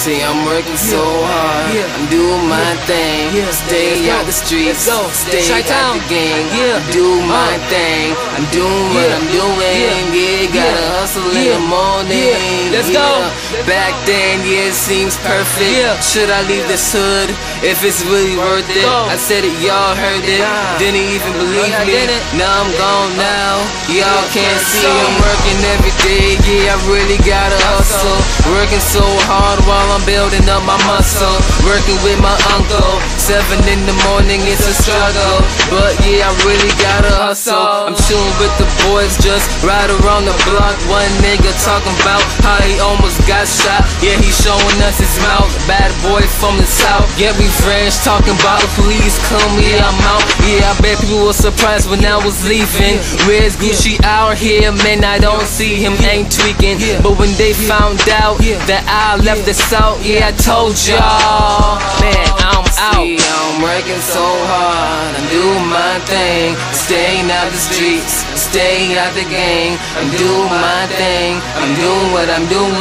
See, I'm working so hard, I'm doing my thing. Stay out the streets, stay out the gang. Do my thing, I'm doing what I'm doing. Yeah, gotta hustle in the morning. Let's go. Back then, yeah, it seems perfect. Should I leave this hood if it's really worth it? I said it, y'all heard it, didn't even believe me. Now I'm gone now, y'all can't see. I'm working every day, yeah, I really gotta hustle. Working so hard while I'm building up my muscle. Working with my uncle, 7 in the morning, it's a struggle. But yeah, I really gotta hustle. I'm chilling with the boys just right around the block. One nigga talking about how he almost got shot. Yeah, he showing us his mouth. Bad boy from the south. Yeah, we friends talking about please come, yeah, I'm out. Yeah, I bet people were surprised when I was leaving. Where's Gucci out here? Man, I don't see him, ain't tweaking. But when they found out that I left the south, yeah, I told y'all, man, I'm out. See, I'm working so hard, I'm doing my thing. Staying out the streets, staying out the gang. I'm doing my thing, I'm doing what I'm doing.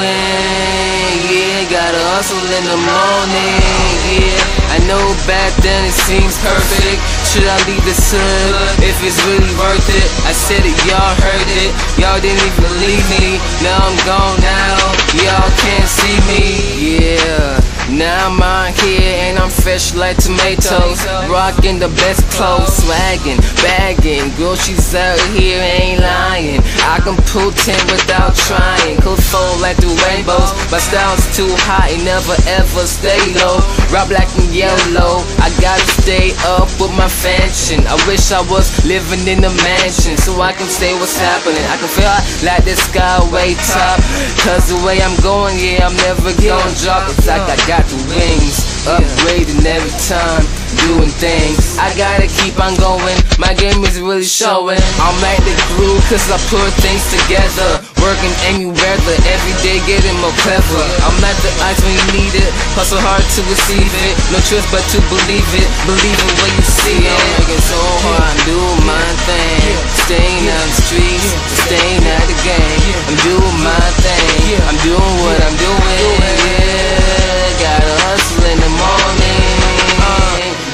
Yeah, gotta hustle in the morning. Yeah, I know back then it seems perfect. Should I leave this hood if it's really worth it? I said it, y'all heard it, y'all didn't even believe me. Now I'm gone now, y'all can't see me. Yeah, now I'm out here and I'm fresh like tomatoes. Rocking the best clothes, swagging, bagging. Girl, she's out here, ain't lying. I can pull 10 without trying. Could fold like the rainbows. My style's too hot, it never ever stay low. Rock black and yellow, I gotta stay up with my fashion. I wish I was living in a mansion so I can say what's happening. I can feel like the sky way top. Cause the way I'm going, yeah, I'm never gonna drop. It's like I got the wings, upgrading every time, doing things. I gotta keep on going, my game is really showing. I'm like the glue cause I put things together. Working any weather, every day getting more clever. I'm like the ice when you need it, hustle hard to receive it. No choice but to believe it, believe it when you see it. I'm working so hard, I'm doing my thing. Staying out the streets, staying out the game. I'm doing my thing, I'm doing what I'm doing. Yeah, gotta hustle in the morning.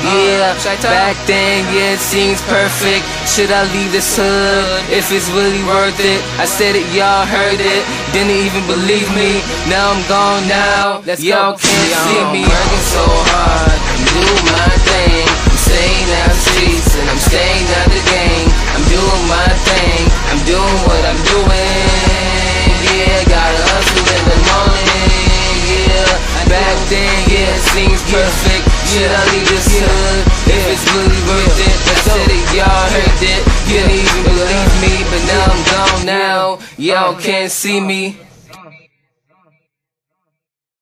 Yeah, back then, yeah, it seems perfect. Should I leave this hood if it's really worth it? I said it, y'all heard it, didn't even believe me. Now I'm gone now, y'all can't see me. I'm working so hard, I'm doing my thing. I'm staying out the streets and I'm staying out the game. I'm doing my thing, I'm doing what I'm doing. Yeah, gotta hustle in the morning. Yeah, back then, yeah, it seems perfect. Should I leave this hood if it's really worth it? I said it, y'all heard it, you didn't even believe me. But now I'm gone now, y'all can't see me.